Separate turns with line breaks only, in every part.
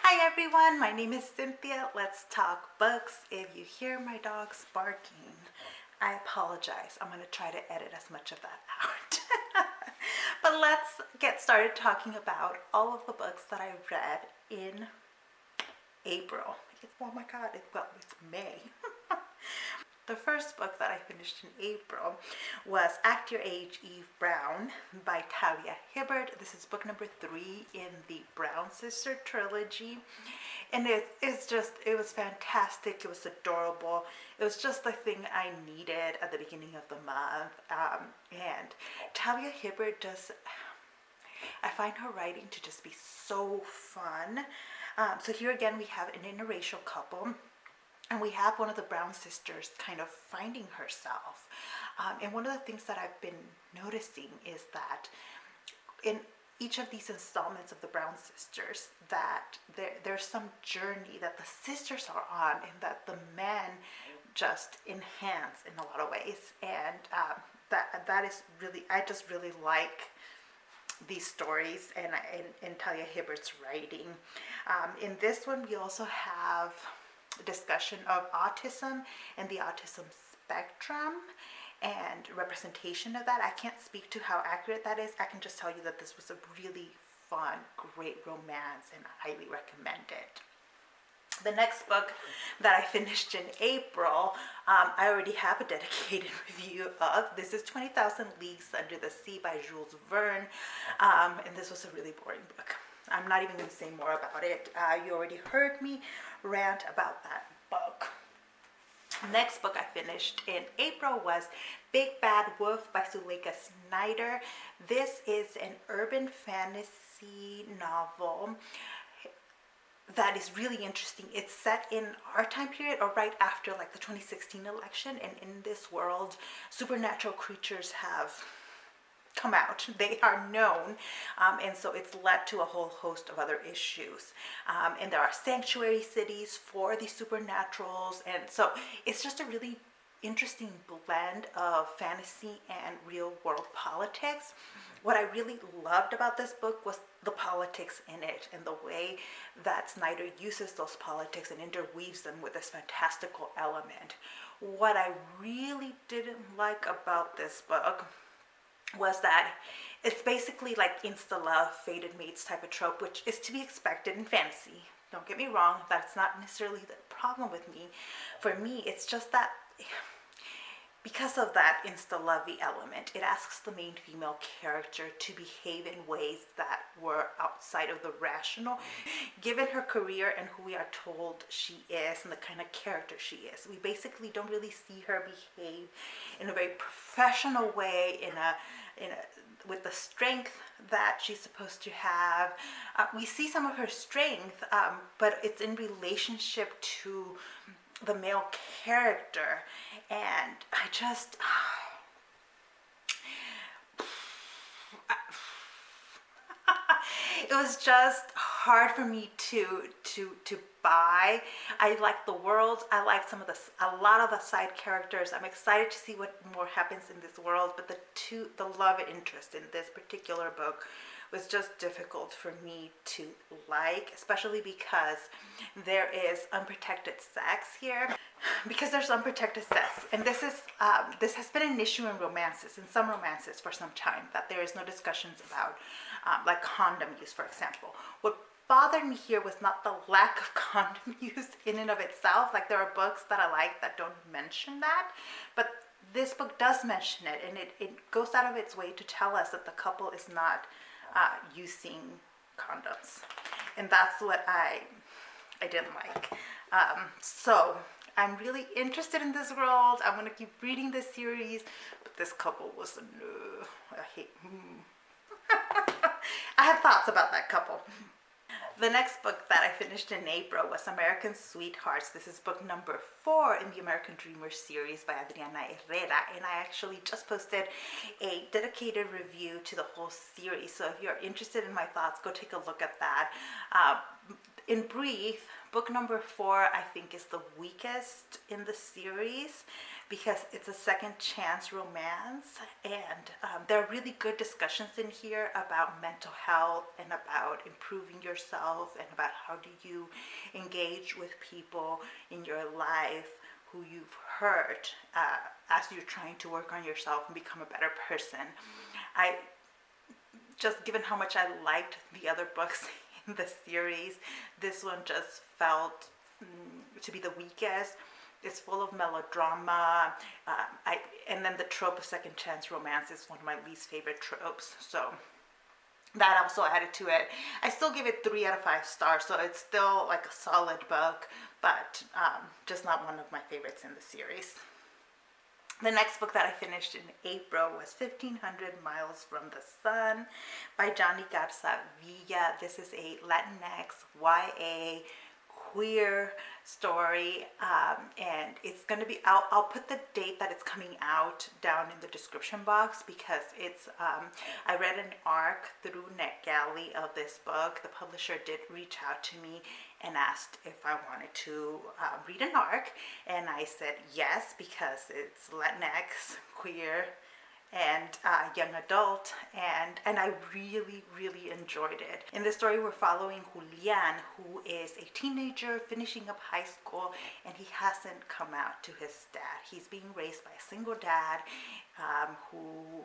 Hi everyone, my name is Cynthia. Let's talk books. If you hear my dogs barking, I apologize. I'm going to try to edit as much of that out. But let's get started talking about all of the books that I read in April. Oh my god, it's May. The first book that I finished in April was Act Your Age, Eve Brown by Talia Hibbert. This is book number 3 in the Brown Sister trilogy. And it was fantastic. It was adorable. It was just the thing I needed at the beginning of the month. And Talia Hibbert I find her writing to just be so fun. So here again we have an interracial couple. And we have one of the Brown sisters kind of finding herself. And one of the things that I've been noticing is that in each of these installments of the Brown sisters, that there's some journey that the sisters are on and that the men just enhance in a lot of ways. And that is really, I just really like these stories and Talia Hibbert's writing. In this one, we also have discussion of autism and the autism spectrum and representation of that. I can't speak to how accurate that is. I can just tell you that this was a really fun, great romance and I highly recommend it. The next book that I finished in April, I already have a dedicated review of. This is 20,000 Leagues Under the Sea by Jules Verne, and this was a really boring book. I'm not even going to say more about it. You already heard me rant about that book. Next book I finished in April was Big Bad Wolf by Suleikha Snyder. This is an urban fantasy novel that is really interesting. It's set in our time period or right after like the 2016 election, and in this world supernatural creatures have come out. They are known, and so it's led to a whole host of other issues. And there are sanctuary cities for the supernaturals, and so it's just a really interesting blend of fantasy and real world politics. What I really loved about this book was the politics in it and the way that Snyder uses those politics and interweaves them with this fantastical element. What I really didn't like about this book was that it's basically like insta-love, fated mates type of trope, which is to be expected in fantasy. Don't get me wrong, that's not necessarily the problem with me. For me, it's just that because of that insta-lovey element, it asks the main female character to behave in ways that were outside of the rational, given her career and who we are told she is and the kind of character she is. We basically don't really see her behave in a very professional way, with the strength that she's supposed to have. We see some of her strength, but it's in relationship to the male character, and I just it was just hard for me to buy. I like the world. I like a lot of the side characters. I'm excited to see what more happens in this world, but the love interest in this particular book was just difficult for me to like, especially because there is unprotected sex here. Because there's unprotected sex, and this has been an issue in some romances for some time, that there is no discussions about like condom use, for example. What bothered me here was not the lack of condom use in and of itself. Like, there are books that I like that don't mention that, but this book does mention it, and it goes out of its way to tell us that the couple is not using condoms, and that's what I didn't like. So I'm really interested in this world. I'm gonna keep reading this series, but this couple was a no. I hate. I have thoughts about that couple. The next book that I finished in April was American Sweethearts. This is book number 4 in the American Dreamer series by Adriana Herrera, and I actually just posted a dedicated review to the whole series. So if you're interested in my thoughts, go take a look at that. In brief, book number 4 I think is the weakest in the series. because it's a second chance romance, and there are really good discussions in here about mental health and about improving yourself and about how do you engage with people in your life who you've hurt as you're trying to work on yourself and become a better person. I just, given how much I liked the other books in the series, this one just felt to be the weakest. It's full of melodrama, and then the trope of second chance romance is one of my least favorite tropes, so that also added to it. I still give it 3 out of 5 stars, so it's still like a solid book, but just not one of my favorites in the series. The next book that I finished in April was 1500 Miles from the Sun by Jonny Garza Villa. This is a Latinx YA queer story, and it's going to be, I'll put the date that it's coming out down in the description box, because it's I read an arc through Netgalley of this book. The publisher did reach out to me and asked if I wanted to read an arc, and I said yes, because it's Latinx, queer, and young adult, and I really enjoyed it. In this story, we're following Julian, who is a teenager finishing up high school, and he hasn't come out to his dad. He's being raised by a single dad who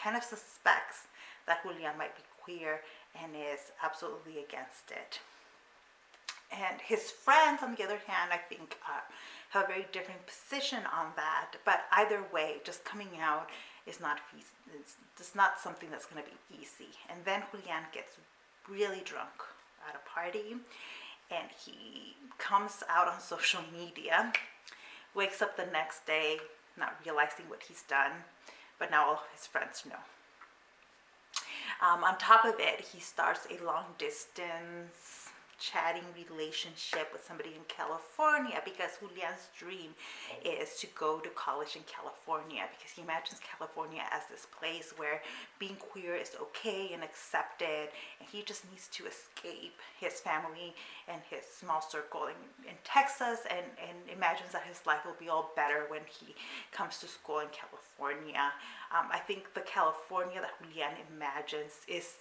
kind of suspects that Julian might be queer and is absolutely against it. And his friends, on the other hand, I think have a very different position on that. But either way, just coming out is not it's just not something that's going to be easy. And then Julian gets really drunk at a party, and he comes out on social media, wakes up the next day not realizing what he's done, but now all of his friends know. On top of it, he starts a long distance chatting relationship with somebody in California, because Julian's dream is to go to college in California, because he imagines California as this place where being queer is okay and accepted, and he just needs to escape his family and his small circle in Texas, and imagines that his life will be all better when he comes to school in California. I think the California that Julian imagines is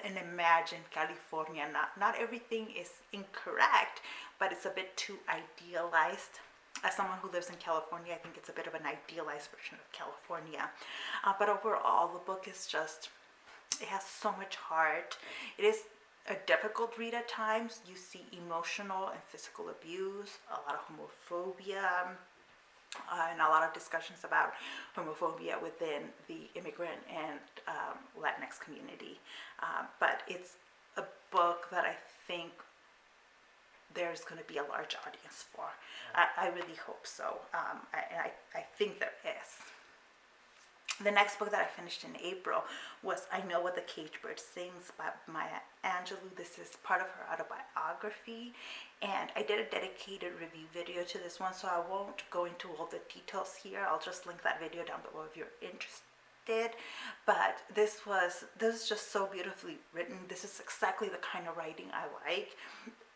an imagined California. Not everything is incorrect, but it's a bit too idealized. As someone who lives in California, I think it's a bit of an idealized version of California. But overall, the book is just, it has so much heart. It is a difficult read at times. You see emotional and physical abuse, a lot of homophobia, and a lot of discussions about homophobia within the immigrant and Latinx community. But it's a book that I think there's going to be a large audience for. I really hope so. I think there is. The next book that I finished in April was I Know What the Caged Bird Sings by Maya Angelou. This is part of her autobiography, and I did a dedicated review video to this one, so I won't go into all the details here. I'll just link that video down below if you're interested. But this was just so beautifully written. This is exactly the kind of writing I like,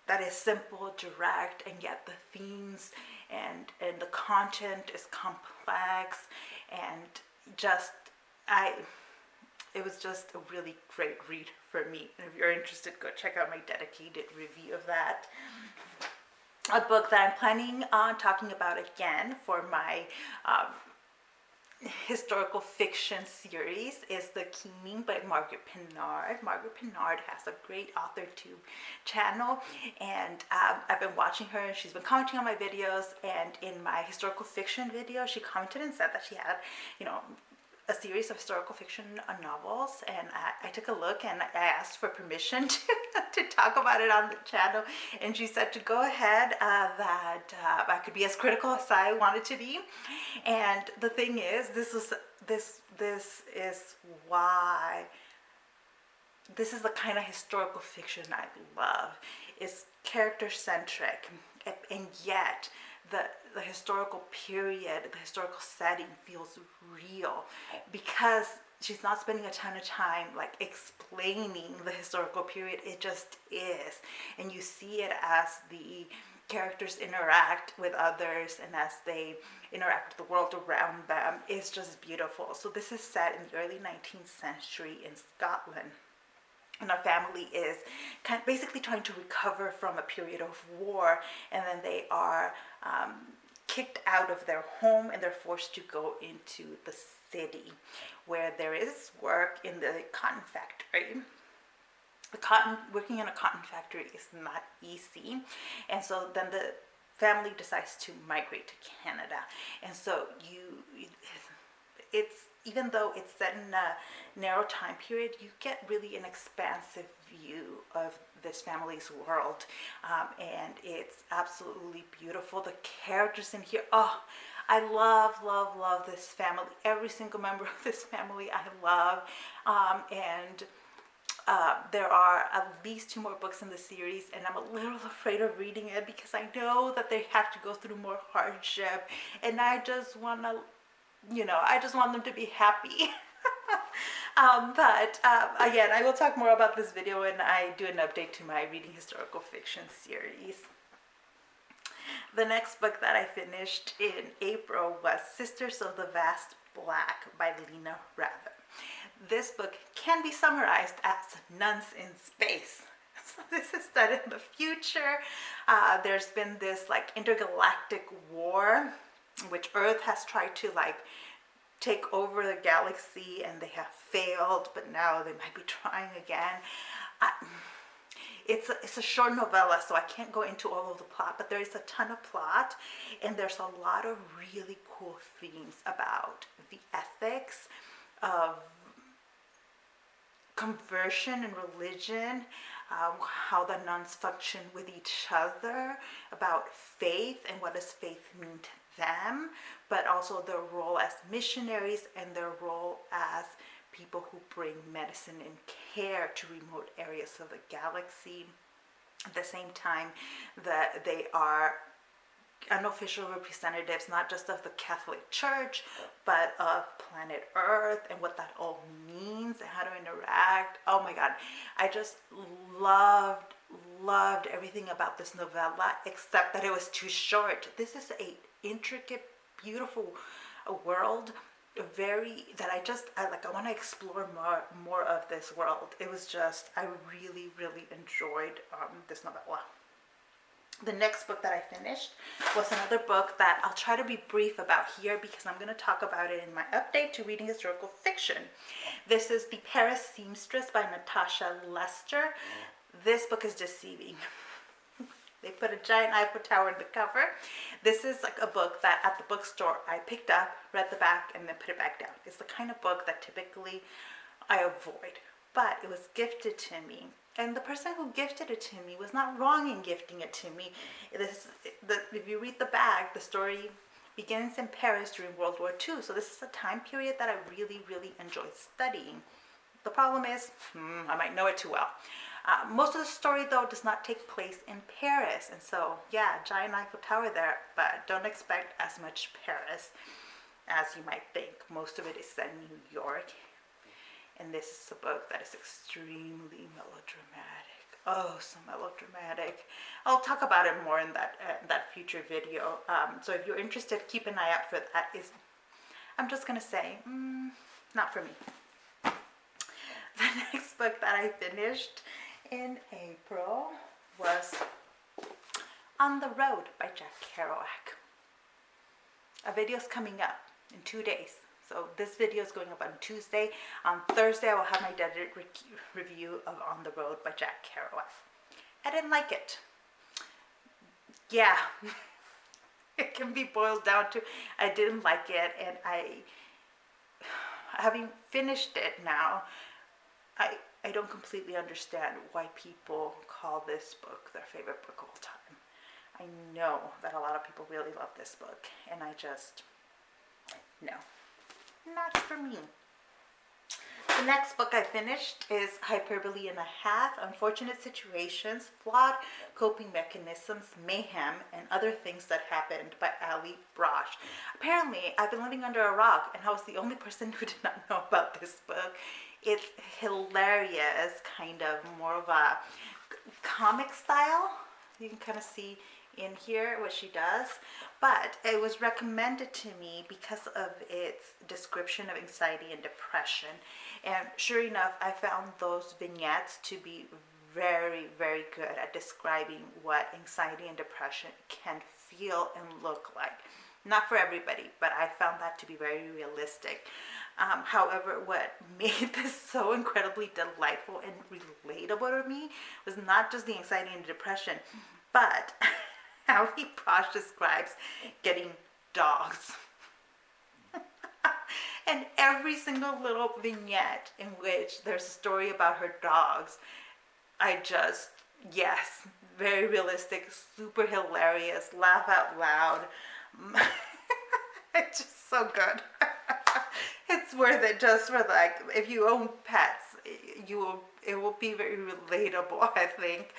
that is simple, direct, and yet the themes and the content is complex, and it was just a really great read for me. And if you're interested, go check out my dedicated review of that. A book that I'm planning on talking about again for my historical fiction series is The Keeming by Margaret Pinard. Margaret Pinard has a great AuthorTube channel, and I've been watching her, and she's been commenting on my videos, and in my historical fiction video, she commented and said that she had, a series of historical fiction novels, and I took a look, and I asked for permission to talk about it on the channel, and she said to go ahead, that I could be as critical as I wanted to be. And the thing is, this is why this is the kind of historical fiction I love. It's character centric, and yet the historical period, the historical setting feels real, because she's not spending a ton of time like explaining the historical period. It just is, and you see it as the characters interact with others and as they interact with the world around them is just beautiful. So this is set in the early 19th century in Scotland. And our family is basically trying to recover from a period of war, and then they are kicked out of their home and they're forced to go into the city where there is work in the cotton factory. Working in a cotton factory is not easy, and so then the family decides to migrate to Canada. And so it's, even though it's set in a narrow time period, you get really an expansive view of this family's world, and it's absolutely beautiful. The characters in here, oh, I love this family. Every single member of this family I love, and there are at least 2 more books in the series, and I'm a little afraid of reading it because I know that they have to go through more hardship, and I just want to, I just want them to be happy. But again, I will talk more about this video when I do an update to my reading historical fiction series. The next book that I finished in April was Sisters of the Vast Black by Lina. This book can be summarized as Nuns in Space. So this is set in the future. There's been this intergalactic war in which Earth has tried to take over the galaxy, and they have failed, but now they might be trying again. It's a short novella, so I can't go into all of the plot, but there is a ton of plot, and there's a lot of really cool themes about the ethics of conversion and religion, how the nuns function with each other, about faith and what does faith mean to them, but also their role as missionaries and their role as people who bring medicine and care to remote areas of the galaxy. At the same time that they are unofficial representatives, not just of the Catholic Church, but of planet Earth and what that all means and how to interact. Oh my God, I just loved everything about this novella, except that it was too short. This is a intricate, beautiful world, that I want to explore more of this world. It was just, I really enjoyed this novella. The next book that I finished was another book that I'll try to be brief about here because I'm going to talk about it in my update to reading historical fiction. This is The Paris Seamstress by Natasha Lester. This book is deceiving. They put a giant Eiffel Tower in the cover. This is a book that at the bookstore I picked up, read the back, and then put it back down. It's the kind of book that typically I avoid, but it was gifted to me. And the person who gifted it to me was not wrong in gifting it to me. If you read the back, the story begins in Paris during World War II. So this is a time period that I really enjoyed studying. The problem is, I might know it too well. Most of the story, though, does not take place in Paris. And so, yeah, giant Eiffel Tower there, but don't expect as much Paris as you might think. Most of it is set in New York. And this is a book that is extremely melodramatic. Oh, so melodramatic. I'll talk about it more in that future video. So if you're interested, keep an eye out for that. I'm just going to say, not for me. The next book that I finished in April was On the Road by Jack Kerouac. A video's coming up in 2 days. So this video is going up on Tuesday. On Thursday, I will have my edited review of On the Road by Jack Kerouac. I didn't like it. Yeah, it can be boiled down to I didn't like it, and having finished it now, I don't completely understand why people call this book their favorite book of all time. I know that a lot of people really love this book, and I just, no, not for me. The next book I finished is Hyperbole and a Half, Unfortunate Situations, Flawed Coping Mechanisms, Mayhem, and Other Things That Happened by Allie, Brosh. Apparently, I've been living under a rock, and I was the only person who did not know about this book. It's hilarious, kind of more of a comic style. You can kind of see in here what she does, but it was recommended to me because of its description of anxiety and depression. And sure enough, I found those vignettes to be very, very good at describing what anxiety and depression can feel and look like. Not for everybody, but I found that to be very realistic. However, what made this so incredibly delightful and relatable to me was not just the anxiety and depression, but how Brosh describes getting dogs. And every single little vignette in which there's a story about her dogs, yes, very realistic, super hilarious, laugh out loud. It's just so good. It's worth it just for, like, if you own pets, it will be very relatable, I think,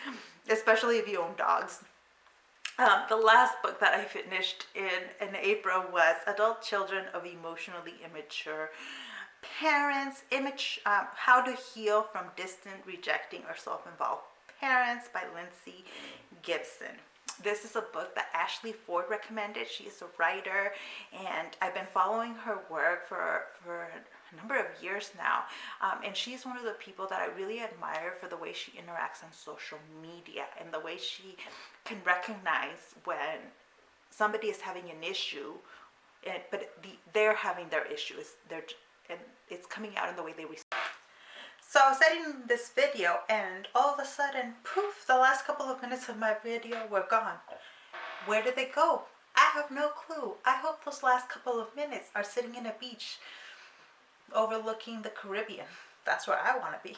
especially if you own dogs. The last book that I finished in April was Adult Children of Emotionally Immature Parents, How to Heal from Distant, Rejecting, or Self-Involved Parents by Lindsay Gibbon. This is a book that Ashley Ford recommended. She is a writer, and I've been following her work for a number of years now. And she's one of the people that I really admire for the way she interacts on social media and the way she can recognize when somebody is having an issue, but they're having their issues. And it's coming out in the way they respond. So I was editing this video, and all of a sudden, poof, the last couple of minutes of my video were gone. Where did they go? I have no clue. I hope those last couple of minutes are sitting in a beach overlooking the Caribbean. That's where I want to be.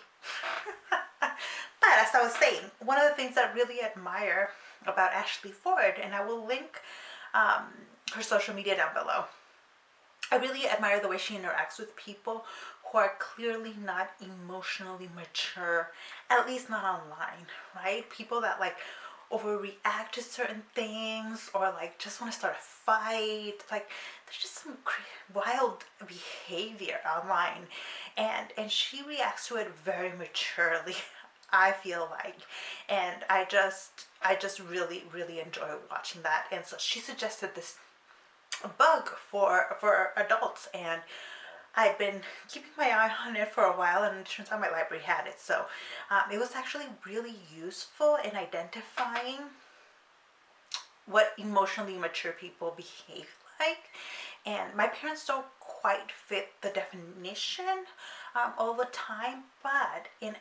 But as I was saying, one of the things I really admire about Ashley Ford, and I will link her social media down below, I really admire the way she interacts with people who are clearly not emotionally mature, at least not online, right? People that like overreact to certain things, or like just want to start a fight. Like, there's just some wild behavior online, and she reacts to it very maturely, I feel like. And I just really, really enjoy watching that. And so she suggested this book for adults, and I've been keeping my eye on it for a while, and it turns out my library had it. So it was actually really useful in identifying what emotionally mature people behave like. And my parents don't quite fit the definition all the time, but in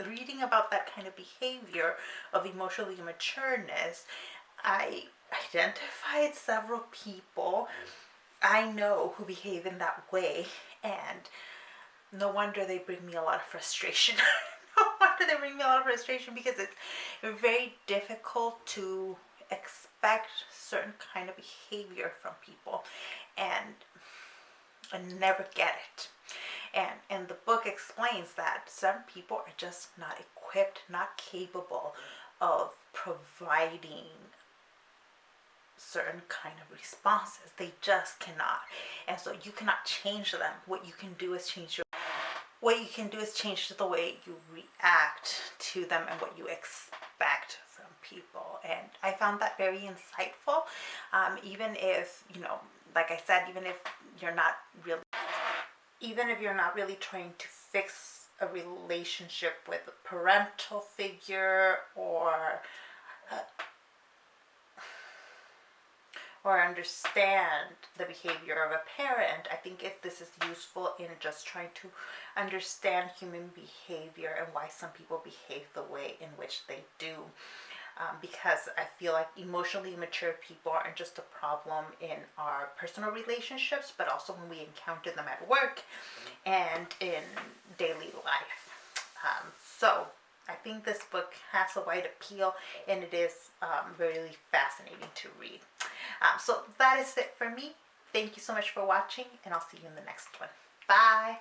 reading about that kind of behavior of emotionally matureness, I identified several people I know who behave in that way, and no wonder they bring me a lot of frustration. No wonder they bring me a lot of frustration, because it's very difficult to expect certain kind of behavior from people and never get it. And the book explains that some people are just not equipped, not capable of providing certain kind of responses. They just cannot. And so you cannot change them. What you can do is change the way you react to them and what you expect from people. And I found that very insightful. Even if, like I said, even if you're not really trying to fix a relationship with a parental figure, or understand the behavior of a parent, I think this is useful in just trying to understand human behavior and why some people behave the way in which they do. Because I feel like emotionally mature people aren't just a problem in our personal relationships, but also when we encounter them at work and in daily life. So I think this book has a wide appeal, and it is really fascinating to read. So that is it for me. Thank you so much for watching, and I'll see you in the next one. Bye!